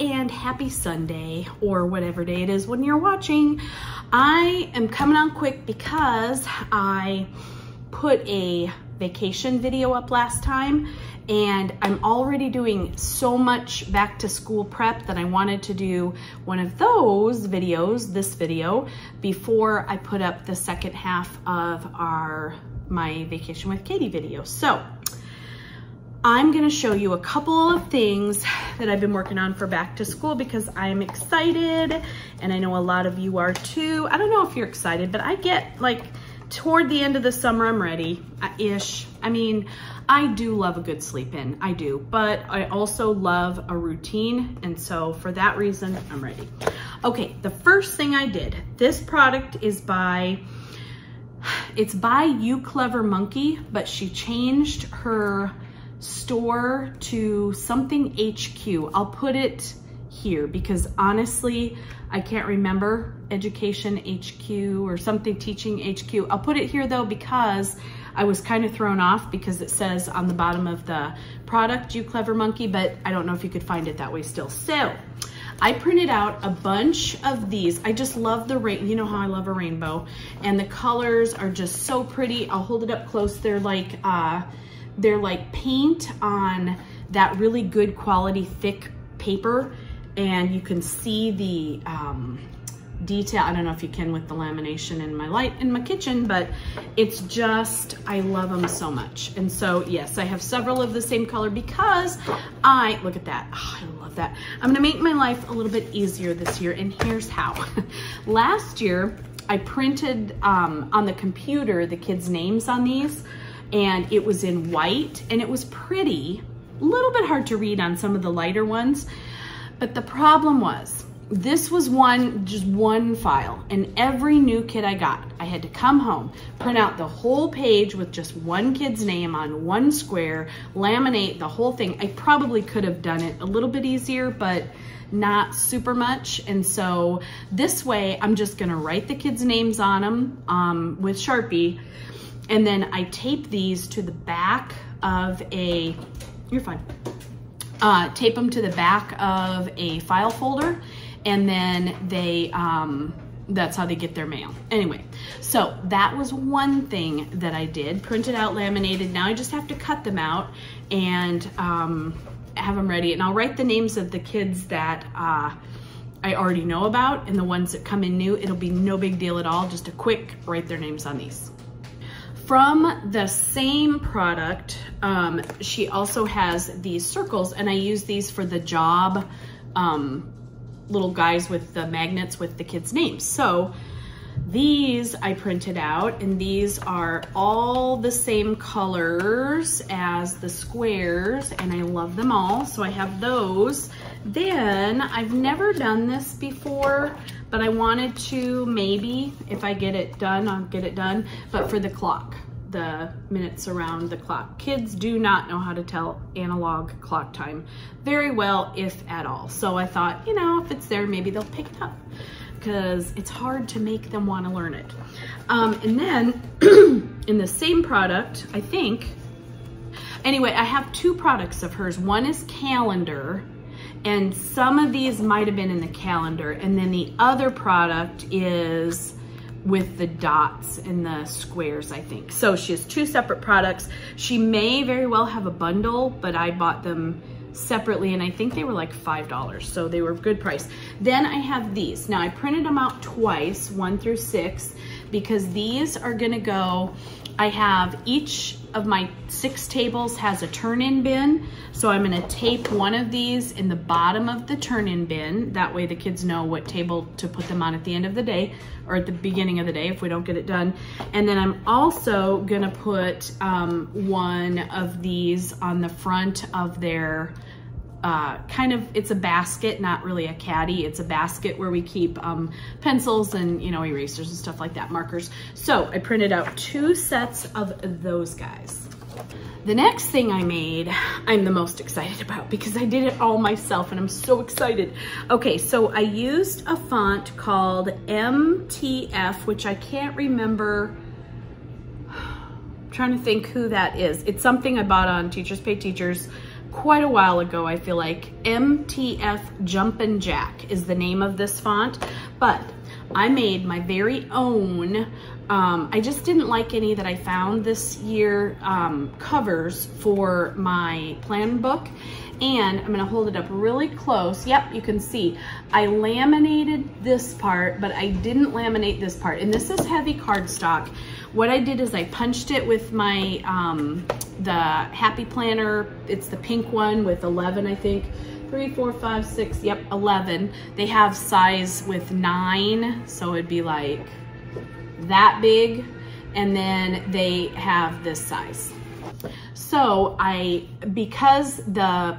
and happy Sunday, or whatever day it is when you're watching. I am coming on quick because I put a vacation video up last time, and I'm already doing so much back to school prep that I wanted to do one of those videos, this video, before I put up the second half of my Vacation with Katie video. So I'm gonna show you a couple of things that I've been working on for back to school because I'm excited, and I know a lot of you are too. I don't know if you're excited, but I get like toward the end of the summer, I'm ready-ish. I mean, I do love a good sleep in, I do, but I also love a routine, and so for that reason, I'm ready. Okay, the first thing I did, this product is it's by You Clever Monkey, but she changed her store to something HQ. I'll put it here because honestly, I can't remember, Education HQ or something, Teaching HQ. I'll put it here though because I was kind of thrown off because it says on the bottom of the product, You Clever Monkey, but I don't know if you could find it that way still. So I printed out a bunch of these. I just love the rain. You know how I love a rainbow, and the colors are just so pretty. I'll hold it up close. They're like paint on that really good quality thick paper, and you can see the detail. I don't know if you can with the lamination in my kitchen, but it's just, I love them so much. And so yes, I have several of the same color because look at that. Oh, I love that. I'm gonna make my life a little bit easier this year, and here's how. Last year, I printed on the computer the kids' names on these, and it was in white, and it was pretty, a little bit hard to read on some of the lighter ones. But the problem was, this was just one file, and every new kid I got, I had to come home, print out the whole page with just one kid's name on one square, laminate the whole thing. I probably could have done it a little bit easier, but not super much. And so this way, I'm just gonna write the kids' names on them with Sharpie, and then I tape these to the back of you're fine. Tape them to the back of a file folder, and then that's how they get their mail. Anyway, so that was one thing that I did, printed out, laminated. Now I just have to cut them out and have them ready. And I'll write the names of the kids that I already know about, and the ones that come in new. It'll be no big deal at all, just a quick write their names on these. From the same product, she also has these circles, and I use these for the job little guys with the magnets with the kids' names. So these I printed out, and these are all the same colors as the squares, and I love them all, so I have those. Then I've never done this before, but I wanted to, maybe if I get it done, I'll get it done, but for the clock, the minutes around the clock. Kids do not know how to tell analog clock time very well, if at all. So I thought, you know, if it's there, maybe they'll pick it up, because it's hard to make them want to learn it. And then in the same product, I think, anyway, I have two products of hers. One is calendar, and some of these might have been in the calendar, and then the other product is with the dots and the squares, I think. So she has two separate products. She may very well have a bundle, but I bought them separately, and I think they were like $5, so they were a good price. Then I have these. Now I printed them out twice, 1 through 6, because these are gonna go, I have each of my 6 tables has a turn-in bin, so I'm gonna tape one of these in the bottom of the turn-in bin. That way the kids know what table to put them on at the end of the day, or at the beginning of the day if we don't get it done. And then I'm also gonna put one of these on the front of their it's a basket, not really a caddy. It's a basket where we keep pencils and, you know, erasers and stuff like that, markers. So I printed out 2 sets of those guys. The next thing I made, I'm the most excited about because I did it all myself and I'm so excited. Okay, so I used a font called MTF, which I can't remember. I'm trying to think who that is. It's something I bought on Teachers Pay Teachers, quite a while ago, I feel like. MTF Jumpin' Jack is the name of this font, but I made my very own. I just didn't like any that I found this year, covers for my plan book. And I'm gonna hold it up really close. Yep, you can see. I laminated this part, but I didn't laminate this part. And this is heavy cardstock. What I did is I punched it with my, the Happy Planner. It's the pink one with 11, I think. 3, 4, 5, 6, yep, 11. They have size with 9, so it'd be like that big. And then they have this size. So because the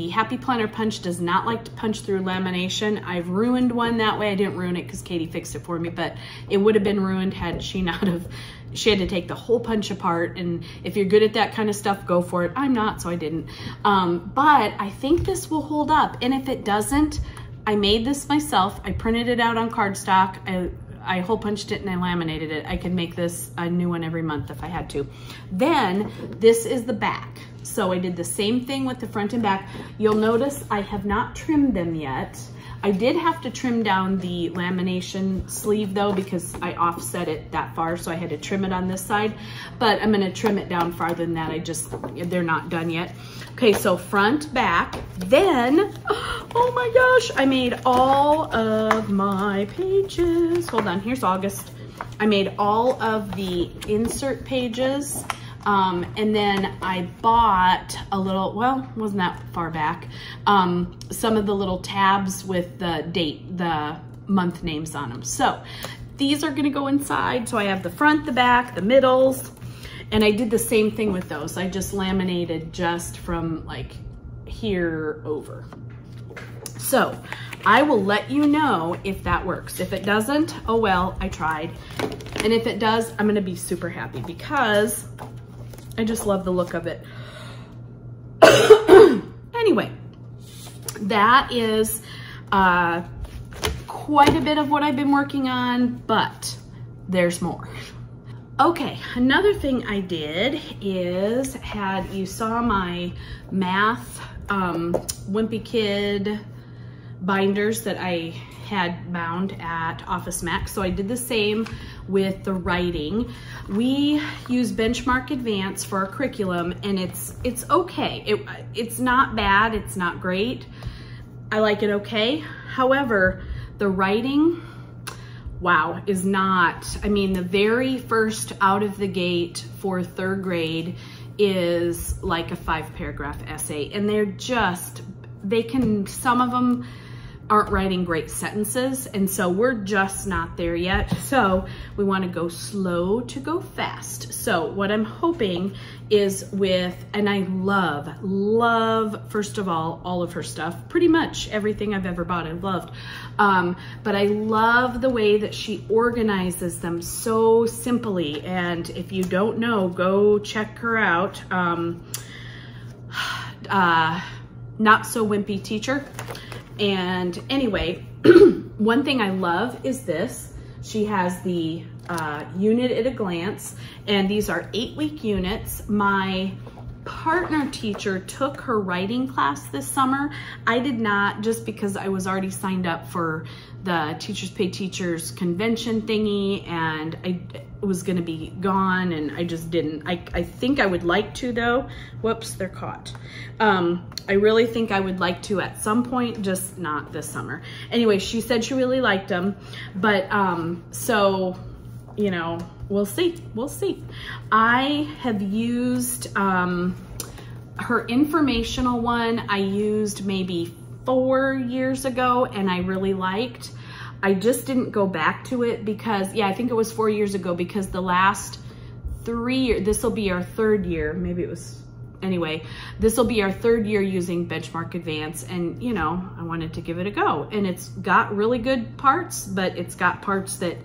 Happy Planner punch does not like to punch through lamination, I've ruined one that way. I didn't ruin it because Katie fixed it for me, but it would have been ruined had she not have, she had to take the whole punch apart. And if you're good at that kind of stuff, go for it. I'm not, so I didn't. But I think this will hold up. And if it doesn't, I made this myself. I printed it out on cardstock. I hole punched it and I laminated it. I could make this a new one every month if I had to. Then this is the back. So I did the same thing with the front and back. You'll notice I have not trimmed them yet. I did have to trim down the lamination sleeve though, because I offset it that far, so I had to trim it on this side, but I'm gonna trim it down farther than that. They're not done yet. Okay, so front, back, then, oh my gosh, I made all of my pages. Hold on, here's August. I made all of the insert pages. And then I bought a little, well, wasn't that far back, some of the little tabs with the date, the month names on them. So these are gonna go inside. So I have the front, the back, the middles, and I did the same thing with those. I just laminated just from like here over. So I will let you know if that works. If it doesn't, oh well, I tried. And if it does, I'm gonna be super happy because I just love the look of it. Anyway, that is quite a bit of what I've been working on, but there's more. Okay, another thing I did is you saw my math Wimpy Kid binders that I had bound at Office Max. So I did the same with the writing. We use Benchmark Advance for our curriculum, and it's okay. It's not bad, it's not great. I like it okay. However, the writing, wow, is not, I mean, the very first out of the gate for 3rd grade is like a 5-paragraph essay, and some of them aren't writing great sentences, and so we're just not there yet. So we want to go slow to go fast. So what I'm hoping is and I love, first of all of her stuff, pretty much everything I've ever bought I've loved, but I love the way that she organizes them so simply. And if you don't know, go check her out. Not So Wimpy Teacher. And anyway, one thing I love is this. She has the unit at a glance, and these are 8-week units. My partner teacher took her writing class this summer. I did not, just because I was already signed up for the Teachers Pay Teachers convention thingy, and I was gonna be gone, and I just didn't. I think I would like to though. Whoops, they're caught. I really think I would like to at some point, just not this summer. Anyway, she said she really liked them, but so, you know, we'll see, we'll see. I have used her informational one. I used maybe 4 years ago, and I really liked. I just didn't go back to it because, yeah, I think it was 4 years ago, because the last 3 years, this will be our 3rd year, maybe it was, anyway, this will be our 3rd year using Benchmark Advance, and you know, I wanted to give it a go. And it's got really good parts, but it's got parts that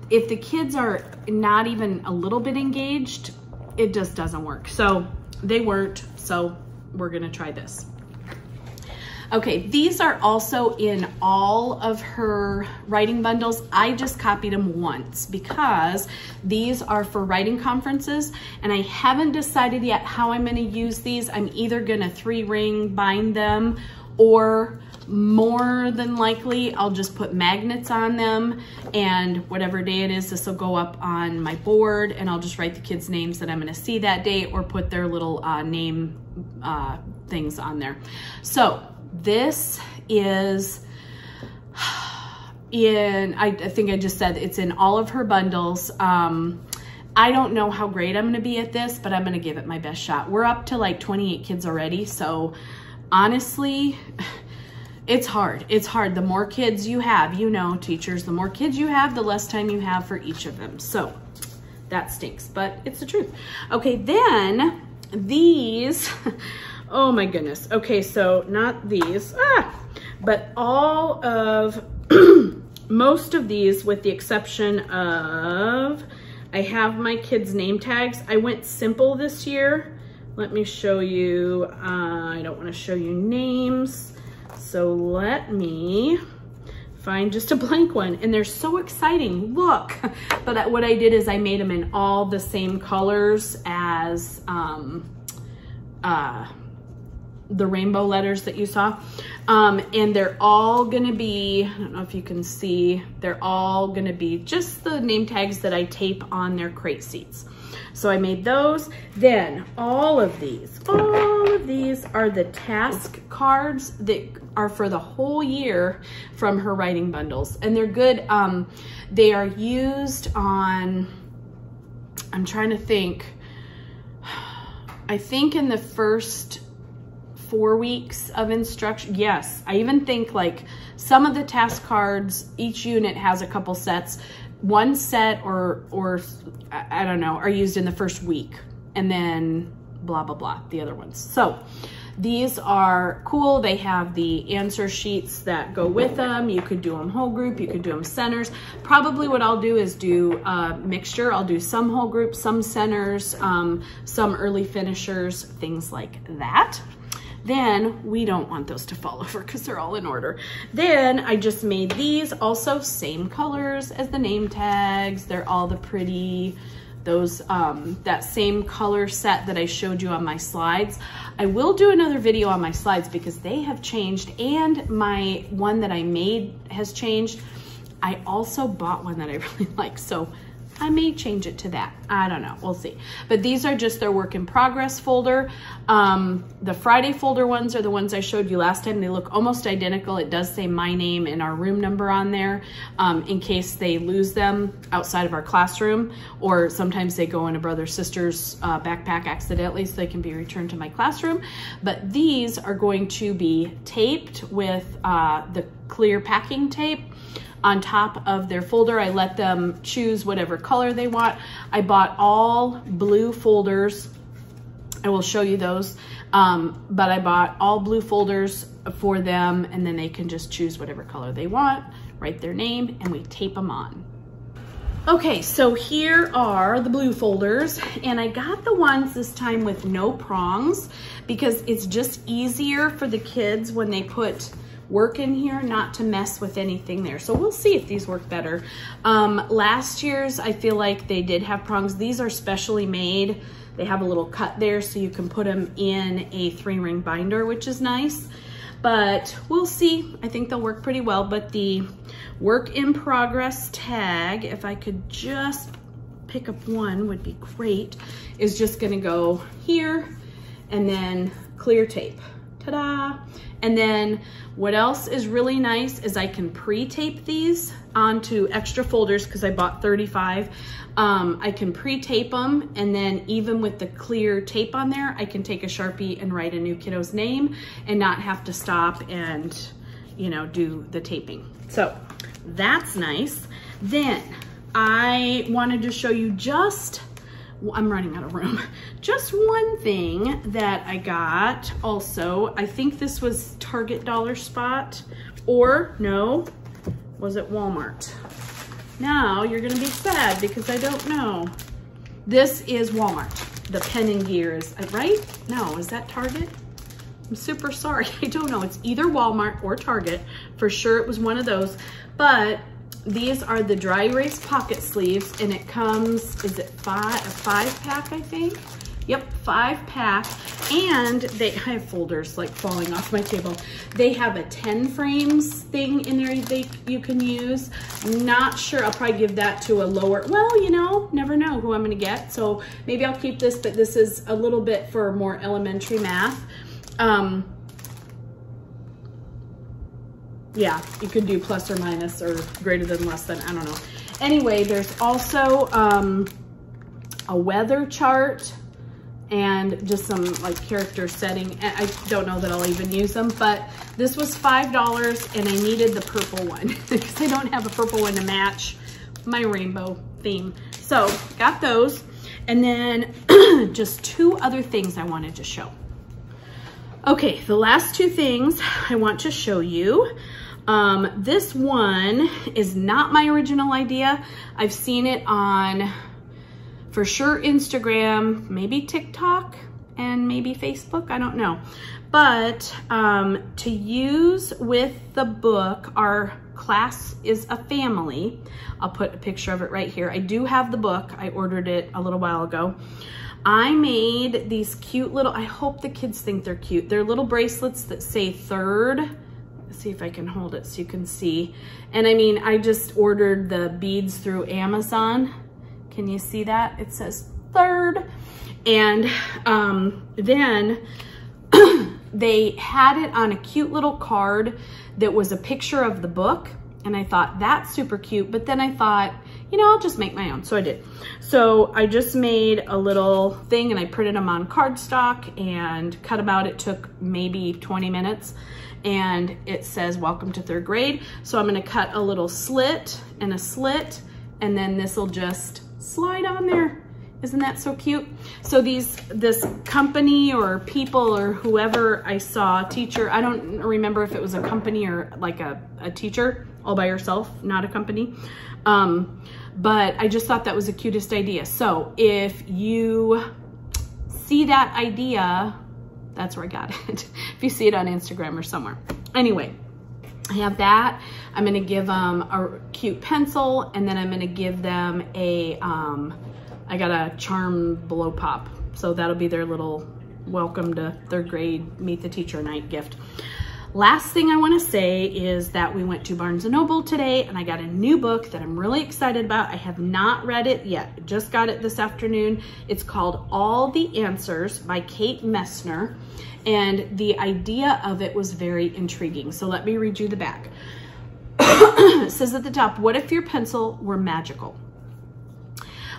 if the kids are not even a little bit engaged, it just doesn't work. So they weren't, so we're gonna try this. Okay, these are also in all of her writing bundles. I just copied them once because these are for writing conferences, and I haven't decided yet how I'm gonna use these. I'm either gonna 3-ring bind them, or more than likely I'll just put magnets on them, and whatever day it is, this will go up on my board, and I'll just write the kids' names that I'm gonna see that day, or put their little name things on there. So this is in, I think I just said it's in all of her bundles. I don't know how great I'm gonna be at this, but I'm gonna give it my best shot. We're up to like 28 kids already, so honestly, it's hard. It's hard. The more kids you have, you know, teachers, the more kids you have, the less time you have for each of them. So that stinks, but it's the truth. Okay, then these, oh my goodness. Okay, so not these, but all of, most of these, with the exception of, I have my kids' name tags. I went simple this year. Let me show you, I don't want to show you names. So let me find just a blank one, and they're so exciting, look. But what I did is I made them in all the same colors as the rainbow letters that you saw. And they're all gonna be, I don't know if you can see, they're all gonna be just the name tags that I tape on their crate seats. So I made those. Then all of these are the task cards that are for the whole year from her writing bundles. And they're good. They are used on, I'm trying to think, I think in the first 4 weeks of instruction. Yes, I even think like some of the task cards, each unit has a couple sets. One set or I don't know, are used in the first week, and then blah, blah, blah, the other ones. So these are cool. They have the answer sheets that go with them. You could do them whole group, you could do them centers. Probably what I'll do is do a mixture. I'll do some whole group, some centers, some early finishers, things like that. Then we don't want those to fall over because they're all in order. Then I just made these also same colors as the name tags. They're all the pretty, those, that same color set that I showed you on my slides. I will do another video on my slides because they have changed, and my one that I made has changed. I also bought one that I really like, so I may change it to that. I don't know, we'll see. But these are just their work in progress folder. The Friday folder ones are the ones I showed you last time. They look almost identical. It does say my name and our room number on there, in case they lose them outside of our classroom, or sometimes they go in a brother sister's backpack accidentally, so they can be returned to my classroom. But these are going to be taped with the clear packing tape on top of their folder. I let them choose whatever color they want. I bought all blue folders. I will show you those. But I bought all blue folders for them, and then they can just choose whatever color they want, write their name, and we tape them on. Okay, so here are the blue folders, and I got the ones this time with no prongs because it's just easier for the kids when they put work in here not to mess with anything there. So we'll see if these work better. Last year's, I feel like they did have prongs. These are specially made. They have a little cut there so you can put them in a 3-ring binder, which is nice. But we'll see. I think they'll work pretty well. But the work in progress tag, if I could just pick up one, would be great, is just gonna go here and then clear tape. Ta-da! And then what else is really nice is I can pre-tape these onto extra folders because I bought 35. I can pre-tape them, and then even with the clear tape on there, I can take a Sharpie and write a new kiddo's name and not have to stop and, you know, do the taping. So that's nice. Then I wanted to show you just, I'm running out of room. Just one thing that I got also. I think this was Target Dollar Spot, or no, was it Walmart? Now you're gonna be sad because I don't know. This is Walmart. The Pen and Gear is, right? No, is that Target? I'm super sorry. I don't know. It's either Walmart or Target. For sure it was one of those. But these are the dry erase pocket sleeves, and it comes, is it a 5-pack, I think? Yep, 5-pack. And I have folders like falling off my table. They have a 10 frames thing in there you can use. Not sure, I'll probably give that to a lower, well, you know, never know who I'm gonna get. So maybe I'll keep this, but this is a little bit for more elementary math. Yeah, you could do plus or minus or greater than, less than, I don't know. Anyway, there's also a weather chart and just some like character setting. I don't know that I'll even use them, but this was $5 and I needed the purple one because I don't have a purple one to match my rainbow theme. So got those. And then just 2 other things I wanted to show. Okay, the last 2 things I want to show you. This one is not my original idea. I've seen it on, for sure, Instagram, maybe TikTok, and maybe Facebook, I don't know. But to use with the book, our class is a family. I'll put a picture of it right here. I do have the book. I ordered it a little while ago. I made these cute little, I hope the kids think they're cute. They're little bracelets that say third. Let's see if I can hold it so you can see. And I mean, I just ordered the beads through Amazon. Can you see that? It says third. And then they had it on a cute little card that was a picture of the book. And I thought, that's super cute. But then I thought, you know, I'll just make my own. So I did. So I just made a little thing and I printed them on cardstock and cut them out. It took maybe 20 minutes. And it says, welcome to 3rd grade. So I'm gonna cut a little slit and a slit, and then this will just slide on there. Isn't that so cute? So this company or people or whoever I saw, teacher, I don't remember if it was a company or like a teacher all by herself, not a company. But I just thought that was the cutest idea. So if you see that idea, that's where I got it. If you see it on Instagram or somewhere. Anyway, I have that. I'm gonna give them a cute pencil, and then I'm gonna give them a, I got a charm blow pop. So that'll be their little welcome to 3rd grade, meet the teacher night gift. Last thing I wanna say is that we went to Barnes & Noble today and I got a new book that I'm really excited about. I have not read it yet, just got it this afternoon. It's called All the Answers by Kate Messner. And the idea of it was very intriguing. So let me read you the back. It says at the top, what if your pencil were magical?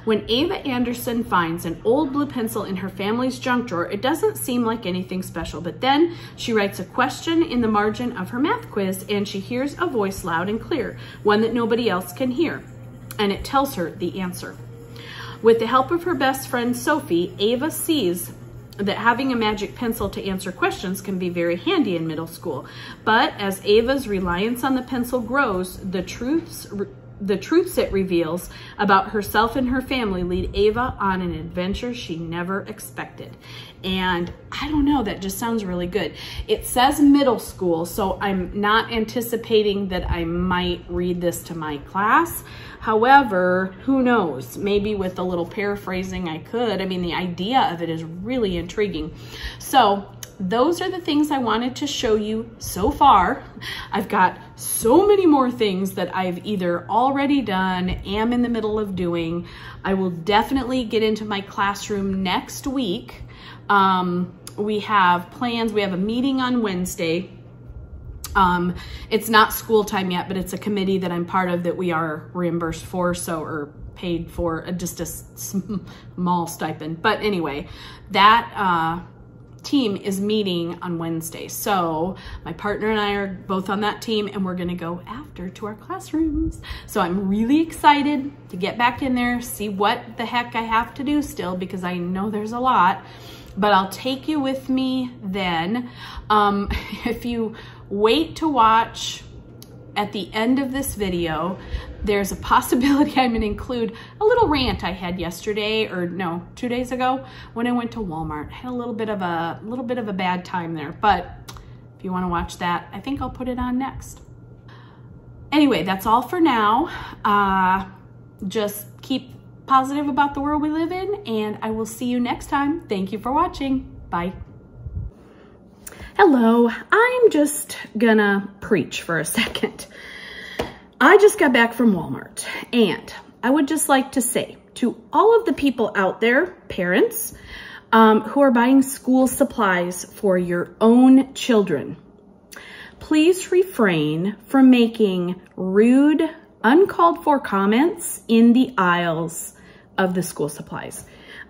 When Ava Anderson finds an old blue pencil in her family's junk drawer, it doesn't seem like anything special, but then she writes a question in the margin of her math quiz and she hears a voice loud and clear, one that nobody else can hear, and it tells her the answer. With the help of her best friend Sophie, Ava sees that having a magic pencil to answer questions can be very handy in middle school. But as Ava's reliance on the pencil grows, the truths it reveals about herself and her family lead Ava on an adventure she never expected. And I don't know, that just sounds really good. It says middle school, so I'm not anticipating that I might read this to my class. However, who knows? Maybe with a little paraphrasing I could. I mean, the idea of it is really intriguing. So those are the things I wanted to show you so far. I've got so many more things that I've either already done, am in the middle of doing. I will definitely get into my classroom next week. We have plans. We have a meeting on Wednesday. It's not school time yet, but it's a committee that I'm part of that we are reimbursed for, or paid for, just a small stipend. But anyway, that team is meeting on Wednesday. So my partner and I are both on that team and we're gonna go after to our classrooms. So I'm really excited to get back in there, see what the heck I have to do still, because I know there's a lot, but I'll take you with me then. If you wait to watch at the end of this video, there's a possibility I'm gonna include a little rant I had yesterday, or no, 2 days ago when I went to Walmart. I had a little bit of a bad time there, but if you wanna watch that, I think I'll put it on next. Anyway, that's all for now. Just keep positive about the world we live in, and I will see you next time. Thank you for watching. Bye. Hello, I'm just gonna preach for a second. I just got back from Walmart, and I would just like to say to all of the people out there, parents, who are buying school supplies for your own children, please refrain from making rude, uncalled for comments in the aisles of the school supplies.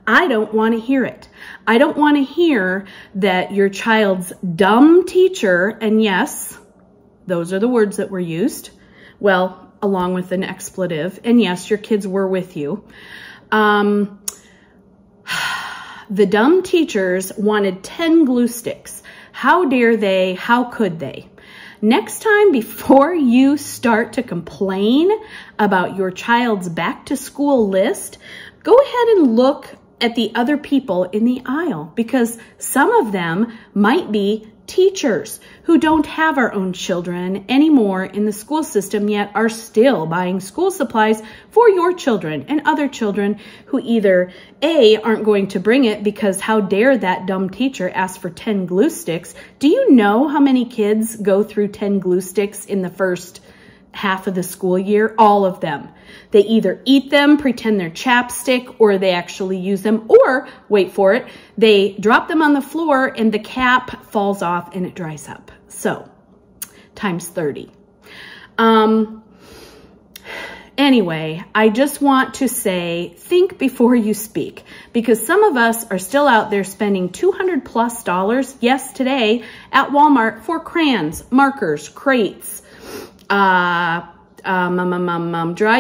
I don't want to hear it. I don't want to hear that your child's dumb teacher, and yes, those are the words that were used, well, along with an expletive, and yes, your kids were with you. The dumb teachers wanted 10 glue sticks. How dare they? How could they? Next time, before you start to complain about your child's back to school list, go ahead and look at the other people in the aisle, because some of them might be teachers who don't have our own children anymore in the school system, yet are still buying school supplies for your children and other children who either A, aren't going to bring it because how dare that dumb teacher ask for 10 glue sticks. Do you know how many kids go through 10 glue sticks in the first half of the school year? All of them. They either eat them, pretend they're chapstick, or they actually use them, or, wait for it, they drop them on the floor and the cap falls off and it dries up. So, times 30. Anyway, I just want to say, think before you speak, because some of us are still out there spending $200+ yes, today at Walmart for crayons, markers, crates, dry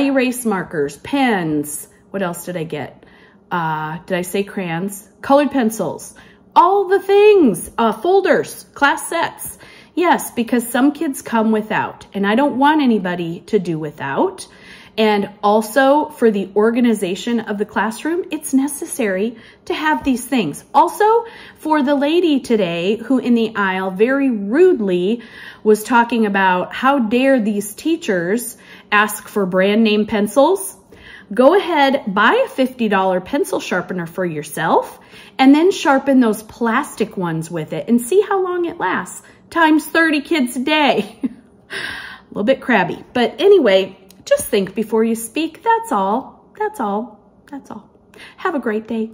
erase markers, pens. What else did I get? Did I say crayons? Colored pencils, all the things, folders, class sets. Yes, because some kids come without, and I don't want anybody to do without. And also for the organization of the classroom, it's necessary to have these things. Also for the lady today who in the aisle very rudely was talking about how dare these teachers ask for brand name pencils. Go ahead, buy a $50 pencil sharpener for yourself and then sharpen those plastic ones with it and see how long it lasts. Times 30 kids a day. A little bit crabby, but anyway, just think before you speak. That's all. That's all. That's all. Have a great day.